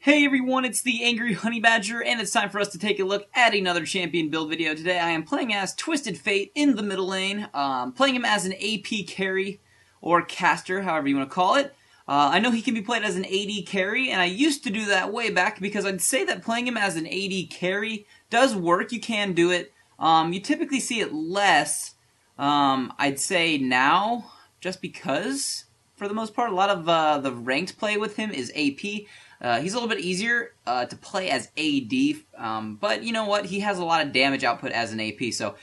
Hey everyone, it's the Angry Honey Badger, and it's time for us to take a look at another champion build video. Today I am playing as Twisted Fate in the middle lane, playing him as an AP carry, or caster, however you want to call it. I know he can be played as an AD carry, and I used to do that way back because I'd say that playing him as an AD carry does work. You can do it. You typically see it less, I'd say now, just because, for the most part, a lot of the ranked play with him is AP. He's a little bit easier to play as AD, but you know what? He has a lot of damage output as an AP, so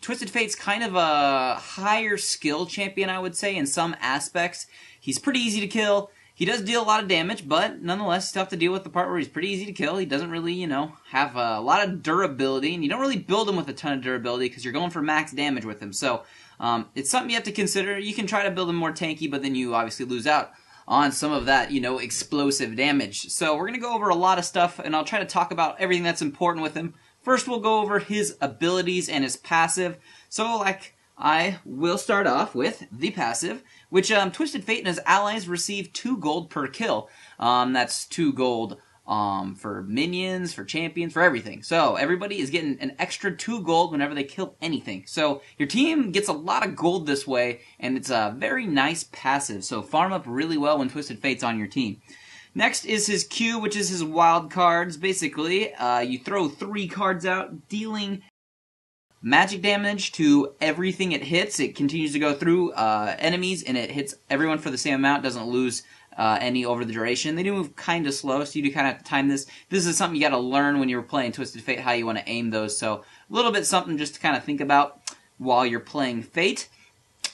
Twisted Fate's kind of a higher skill champion, I would say, in some aspects. He's pretty easy to kill. He does deal a lot of damage, but nonetheless, it's tough to deal with the part where he's pretty easy to kill. He doesn't really, have a lot of durability, and you don't really build him with a ton of durability because you're going for max damage with him. So it's something you have to consider. You can try to build him more tanky, but then you obviously lose out on some of that, explosive damage. So we're going to go over a lot of stuff, and I'll try to talk about everything that's important with him. First, we'll go over his abilities and his passive. So, I will start off with the passive, which Twisted Fate and his allies receive 2 gold per kill. That's 2 gold for minions, for champions, for everything. So everybody is getting an extra 2 gold whenever they kill anything. So your team gets a lot of gold this way, and it's a very nice passive. So farm up really well when Twisted Fate's on your team. Next is his Q, which is his wild cards. Basically, you throw 3 cards out, dealing magic damage to everything it hits. It continues to go through enemies, and it hits everyone for the same amount, doesn't lose any over the duration. They do move kind of slow, so you do kind of have to time this. This is something you got to learn when you're playing Twisted Fate, how you want to aim those. So a little bit something just to kind of think about while you're playing Fate.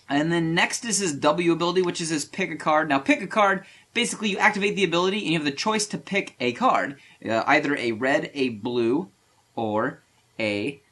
And then next is his W ability, which is his pick a card. Now pick a card, basically you activate the ability and you have the choice to pick a card. Either a red, a blue, or a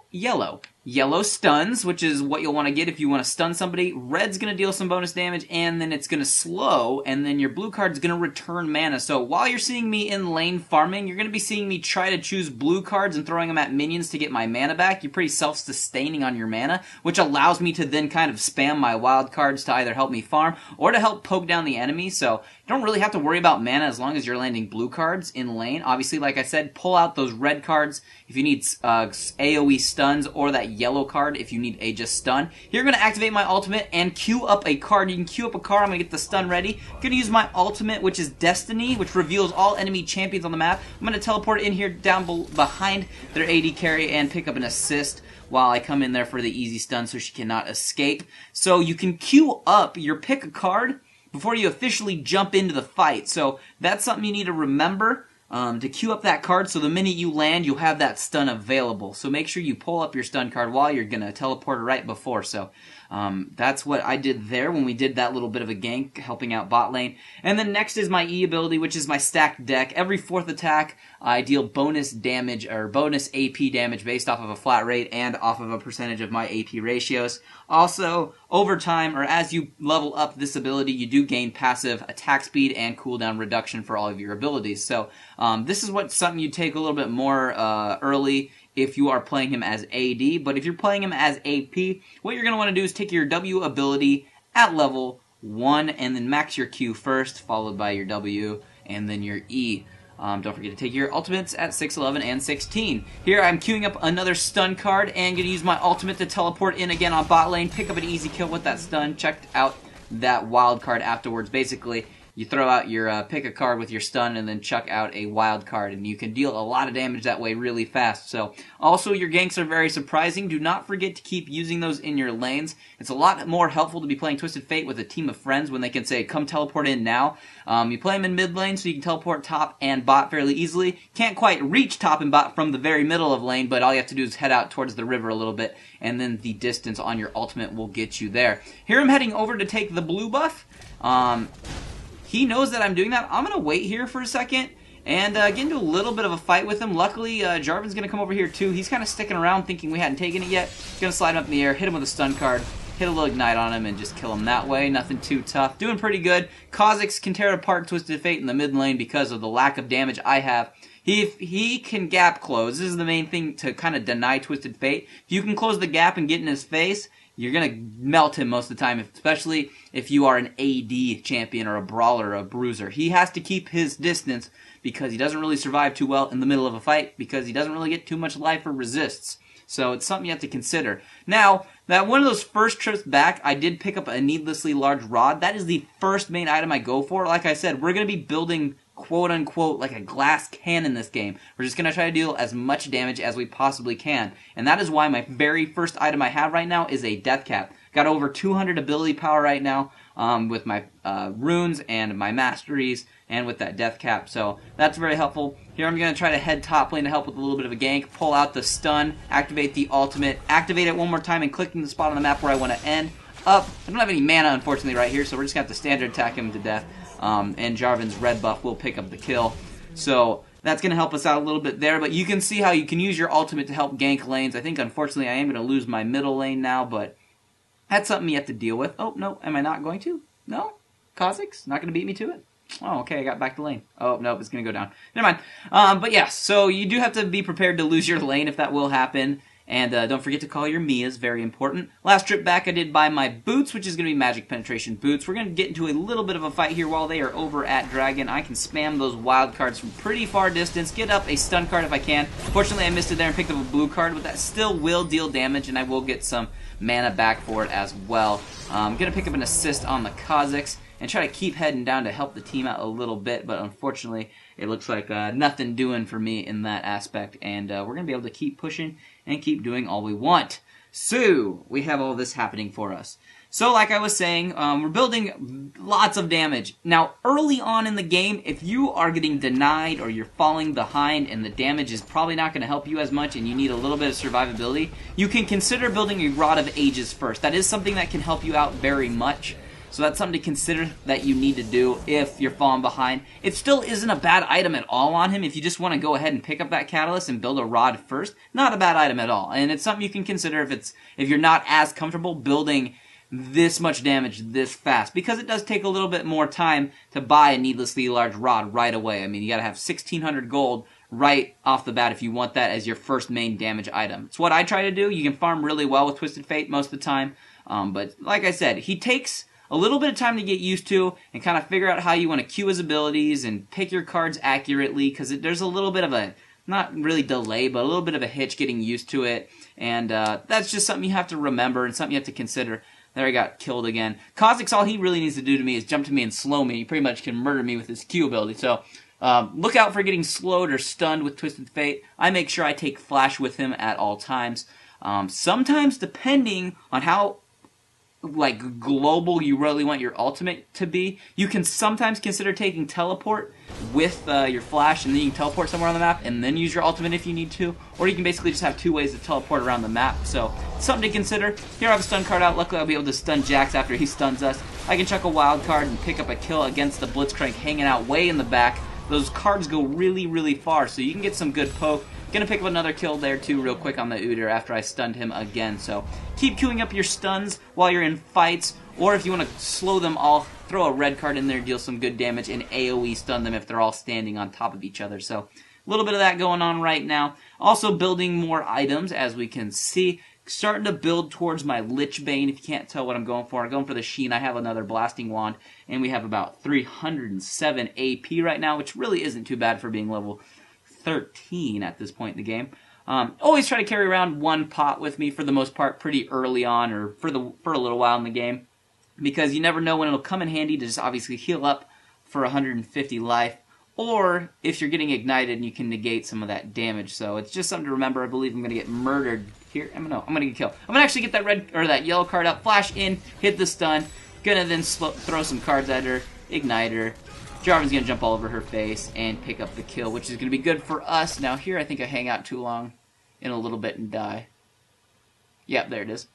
yellow. Yellow stuns, which is what you'll want to get if you want to stun somebody. Red's going to deal some bonus damage, and then it's going to slow, and then your blue card's going to return mana. So while you're seeing me in lane farming, you're going to be seeing me try to choose blue cards and throwing them at minions to get my mana back. You're pretty self-sustaining on your mana, which allows me to then kind of spam my wild cards to either help me farm or to help poke down the enemy. So you don't really have to worry about mana as long as you're landing blue cards in lane. Obviously, like I said, pull out those red cards if you need AoE stuns, or that yellow card if you need a just stun. Here I'm going to activate my ultimate and queue up a card. You can queue up a card. I'm going to get the stun ready. I'm going to use my ultimate, which is Destiny, which reveals all enemy champions on the map. I'm going to teleport in here down behind their AD carry and pick up an assist while I come in there for the easy stun so she cannot escape. So you can queue up your pick a card before you officially jump into the fight. So that's something you need to remember. To queue up that card, so the minute you land, you'll have that stun available. So make sure you pull up your stun card while you're going to teleport right before. So that's what I did there when we did that little bit of a gank, helping out bot lane. And then next is my E ability, which is my stacked deck. Every 4th attack, I deal bonus damage, or bonus AP damage based off of a flat rate and off of a percentage of my AP ratios. Also, over time, or as you level up this ability, you do gain passive attack speed and cooldown reduction for all of your abilities. So this is something you take a little bit more early if you are playing him as AD, but if you're playing him as AP, what you're going to want to do is take your W ability at level 1, and then max your Q first, followed by your W, and then your E. Don't forget to take your ultimates at 6, 11, and 16. Here I'm queuing up another stun card, and going to use my ultimate to teleport in again on bot lane, pick up an easy kill with that stun. Check out that wild card afterwards. Basically, you throw out your pick a card with your stun and then chuck out a wild card, and you can deal a lot of damage that way really fast. So also your ganks are very surprising. Do not forget to keep using those in your lanes. It's a lot more helpful to be playing Twisted Fate with a team of friends when they can say, come teleport in now. You play them in mid lane so you can teleport top and bot fairly easily. Can't quite reach top and bot from the very middle of lane, but all you have to do is head out towards the river a little bit, and then the distance on your ultimate will get you there. Here I'm heading over to take the blue buff. He knows that I'm doing that. I'm going to wait here for a second and get into a little bit of a fight with him. Luckily, Jarvan's going to come over here too. He's kind of sticking around thinking we hadn't taken it yet. Going to slide him up in the air, hit him with a stun card, hit a little ignite on him, and just kill him that way. Nothing too tough. Doing pretty good. Kha'Zix can tear apart Twisted Fate in the mid lane because of the lack of damage I have. He can gap close. This is the main thing to kind of deny Twisted Fate. If you can close the gap and get in his face, you're going to melt him most of the time, especially if you are an AD champion or a brawler or a bruiser. He has to keep his distance because he doesn't really survive too well in the middle of a fight because he doesn't really get too much life or resists. So it's something you have to consider. Now, that one of those first trips back, I did pick up a needlessly large rod. That is the first main item I go for. Like I said, we're going to be building quote-unquote like a glass cannon this game. We're just going to try to deal as much damage as we possibly can. And that is why my very first item I have right now is a Deathcap. Got over 200 ability power right now with my runes and my masteries and with that Deathcap. So that's very helpful. Here I'm going to try to head top lane to help with a little bit of a gank. Pull out the stun, activate the ultimate, activate it one more time and clicking the spot on the map where I want to end. Up. I don't have any mana unfortunately right here, so we're just going to have to standard attack him to death. And Jarvan's red buff will pick up the kill. So that's going to help us out a little bit there. But you can see how you can use your ultimate to help gank lanes. I think unfortunately I am going to lose my middle lane now, but that's something you have to deal with. Oh, no. Am I not going to? No? Kha'Zix? Not going to beat me to it? Oh, okay. I got back to lane. Oh, no. It's going to go down. Never mind. But yeah, so you do have to be prepared to lose your lane if that will happen. And don't forget to call your Mias, very important. Last trip back I did buy my boots, which is going to be magic penetration boots. We're going to get into a little bit of a fight here while they are over at Dragon. I can spam those wild cards from pretty far distance, get up a stun card if I can. Fortunately I missed it there and picked up a blue card, but that still will deal damage and I will get some mana back for it as well. I'm going to pick up an assist on the Kha'Zix and try to keep heading down to help the team out a little bit, but unfortunately it looks like nothing doing for me in that aspect, and we're going to be able to keep pushing and keep doing all we want. So, we have all this happening for us. So, like I was saying, we're building lots of damage. Now, early on in the game, if you are getting denied or you're falling behind and the damage is probably not going to help you as much and you need a little bit of survivability, you can consider building a Rod of Ages first. That is something that can help you out very much. So that's something to consider that you need to do if you're falling behind. It still isn't a bad item at all on him if you just want to go ahead and pick up that catalyst and build a rod first. Not a bad item at all. And it's something you can consider if you're not as comfortable building this much damage this fast. Because it does take a little bit more time to buy a needlessly large rod right away. I mean, you gotta have 1,600 gold right off the bat if you want that as your first main damage item. It's what I try to do. You can farm really well with Twisted Fate most of the time. But like I said, he takes a little bit of time to get used to and kind of figure out how you want to queue his abilities and pick your cards accurately because there's a little bit of a, not really delay, but a little bit of a hitch getting used to it. And that's just something you have to remember and something you have to consider. There he got killed again. Kha'Zix, all he really needs to do to me is jump to me and slow me. He pretty much can murder me with his Q ability. So look out for getting slowed or stunned with Twisted Fate. I make sure I take Flash with him at all times. Sometimes, depending on how like global you really want your ultimate to be, you can sometimes consider taking teleport with your flash, and then you can teleport somewhere on the map and then use your ultimate if you need to, or you can basically just have two ways to teleport around the map. So something to consider. Here I have a stun card out. Luckily I'll be able to stun Jax after he stuns us. I can chuck a wild card and pick up a kill against the Blitzcrank hanging out way in the back. Those cards go really far, so you can get some good poke. Gonna pick up another kill there too real quick on the Udyr after I stunned him again. So keep queuing up your stuns while you're in fights, or if you want to slow them all, throw a red card in there, deal some good damage, and AoE stun them if they're all standing on top of each other. So a little bit of that going on right now. Also building more items, as we can see. Starting to build towards my Lich Bane, if you can't tell what I'm going for. I'm going for the Sheen. I have another Blasting Wand, and we have about 307 AP right now, which really isn't too bad for being level 13 at this point in the game. Always try to carry around one pot with me for the most part pretty early on, or for a little while in the game, because you never know when it'll come in handy to just obviously heal up for 150 life, or if you're getting ignited and you can negate some of that damage. So it's just something to remember. I believe I'm going to get murdered here. I'm going to get killed. I'm going to actually get that red or that yellow card up, flash in, hit the stun, gonna then throw some cards at her, ignite her. Jarvan's going to jump all over her face and pick up the kill, which is going to be good for us. Now here I think I hang out too long in a little bit and die. Yep, there it is.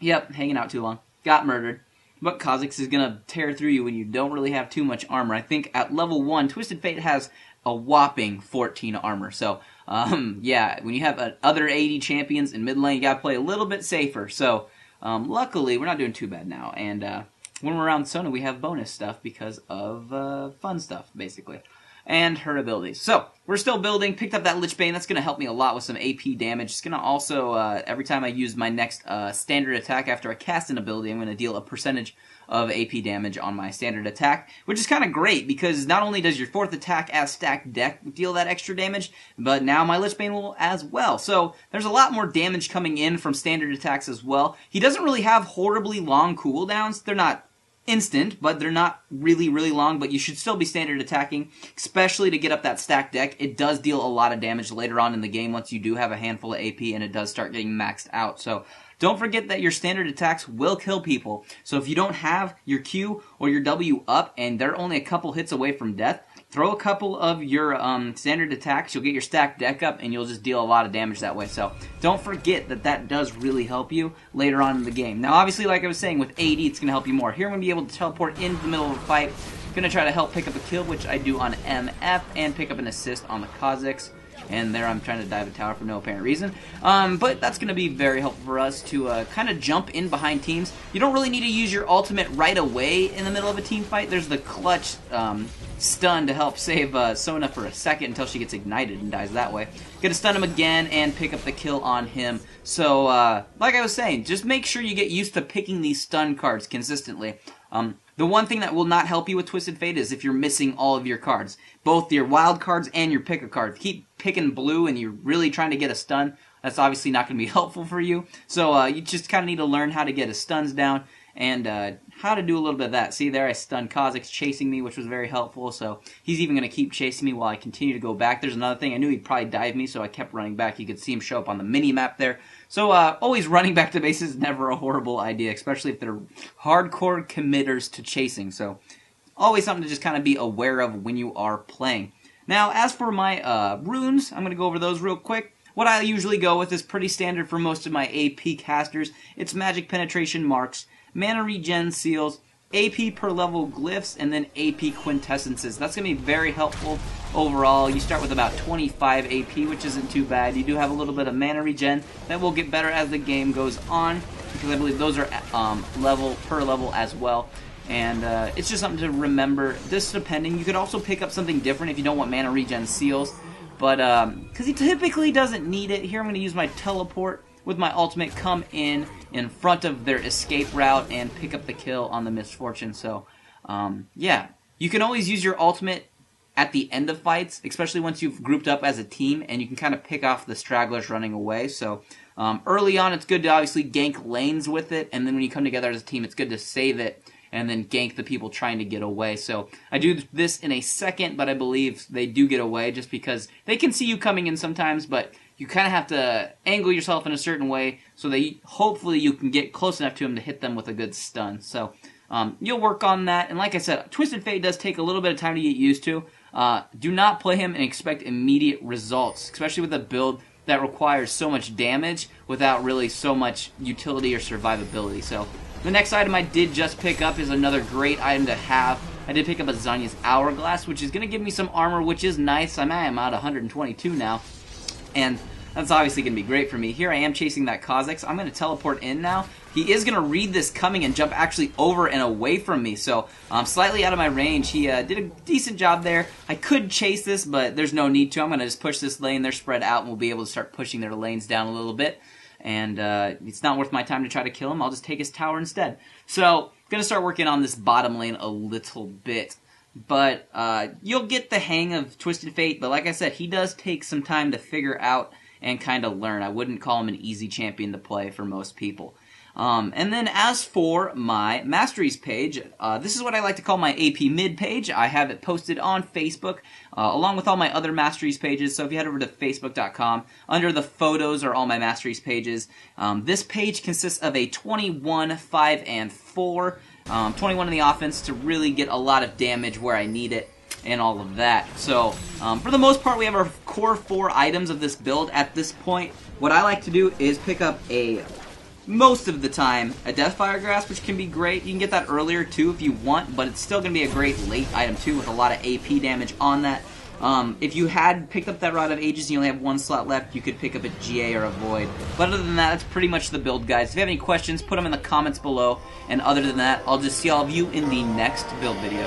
Yep, hanging out too long. Got murdered. But Kha'Zix is going to tear through you when you don't really have too much armor. I think at level 1, Twisted Fate has a whopping 14 armor. So, yeah, when you have other 80 champions in mid lane, you got to play a little bit safer. So, luckily, we're not doing too bad now. And when we're around Sona, we have bonus stuff because of fun stuff, basically. and her abilities. So, we're still building, picked up that Lich Bane, that's going to help me a lot with some AP damage. It's going to also, every time I use my next standard attack after I cast an ability, I'm going to deal a percentage of AP damage on my standard attack, which is kind of great because not only does your 4th attack as stacked deck deal that extra damage, but now my Lich Bane will as well. So there's a lot more damage coming in from standard attacks as well. He doesn't really have horribly long cooldowns. They're not instant, but they're not really, really long, but you should still be standard attacking, especially to get up that stacked deck. It does deal a lot of damage later on in the game once you do have a handful of AP and it does start getting maxed out. So don't forget that your standard attacks will kill people. So if you don't have your Q or your W up and they're only a couple hits away from death, throw a couple of your standard attacks, you'll get your stacked deck up, and you'll just deal a lot of damage that way. So don't forget that that does really help you later on in the game. Now, obviously, like I was saying, with AD, it's going to help you more. Here, I'm going to be able to teleport into the middle of a fight. I'm going to try to help pick up a kill, which I do on MF, and pick up an assist on the Kha'Zix. And there I'm trying to dive a tower for no apparent reason. But that's going to be very helpful for us to kind of jump in behind teams. You don't really need to use your ultimate right away in the middle of a team fight. There's the clutch stun to help save Zhonya for a second until she gets ignited and dies that way. Gonna stun him again and pick up the kill on him. So, like I was saying, just make sure you get used to picking these stun cards consistently. The one thing that will not help you with Twisted Fate is if you're missing all of your cards. Both your wild cards and your pick a card. If you keep picking blue and you're really trying to get a stun, that's obviously not going to be helpful for you. So you just kind of need to learn how to get his stuns down and how to do a little bit of that. See there, I stunned Kha'Zix chasing me, which was very helpful. So he's even going to keep chasing me while I continue to go back. There's another thing. I knew he'd probably dive me, so I kept running back. You could see him show up on the mini-map there. So always running back to base is never a horrible idea, especially if they're hardcore committers to chasing. So always something to just kind of be aware of when you are playing. Now, as for my runes, I'm going to go over those real quick. What I usually go with is pretty standard for most of my AP casters. It's Magic Penetration Marks, Mana Regen Seals, AP per level Glyphs, and then AP Quintessences. That's going to be very helpful overall. You start with about 25 AP, which isn't too bad. You do have a little bit of Mana Regen. That will get better as the game goes on, because I believe those are level per level as well. And it's just something to remember. This depending, you could also pick up something different if you don't want Mana Regen Seals. But, because he typically doesn't need it. Here I'm going to use my Teleport with my ultimate, come in front of their escape route and pick up the kill on the Misfortune. So, yeah. You can always use your ultimate at the end of fights, especially once you've grouped up as a team, and you can kind of pick off the stragglers running away. So, early on, it's good to obviously gank lanes with it, and then when you come together as a team, it's good to save it and then gank the people trying to get away. So I do this in a second, but I believe they do get away just because they can see you coming in sometimes, but you kind of have to angle yourself in a certain way so that hopefully you can get close enough to them to hit them with a good stun. So you'll work on that. And like I said, Twisted Fate does take a little bit of time to get used to. Do not play him and expect immediate results, especially with a build that requires so much damage without really so much utility or survivability. So the next item I did just pick up is another great item to have. I did pick up a Zhonya's Hourglass, which is going to give me some armor, which is nice. I am at 122 now, and that's obviously going to be great for me. Here I am chasing that Kha'Zix. I'm going to teleport in now. He is going to read this coming and jump actually over and away from me, so I'm slightly out of my range. He did a decent job there. I could chase this, but there's no need to. I'm going to just push this lane. They're spread out, and we'll be able to start pushing their lanes down a little bit. And it's not worth my time to try to kill him. I'll just take his tower instead. So, going to start working on this bottom lane a little bit. But you'll get the hang of Twisted Fate. But like I said, he does take some time to figure out and kind of learn. I wouldn't call him an easy champion to play for most people. And then as for my Masteries page, this is what I like to call my AP mid page. I have it posted on Facebook, along with all my other Masteries pages. So if you head over to facebook.com, under the photos are all my Masteries pages. This page consists of a 21, 5, and 4. 21 in the offense to really get a lot of damage where I need it, and all of that. So, for the most part, we have our core 4 items of this build at this point. What I like to do is pick up most of the time, a Deathfire Grasp, which can be great. You can get that earlier too if you want, but it's still going to be a great late item too with a lot of AP damage on that. If you had picked up that Rod of Ages and you only have 1 slot left, you could pick up a GA or a Void. But other than that, that's pretty much the build, guys. If you have any questions, put them in the comments below. And other than that, I'll just see all of you in the next build video.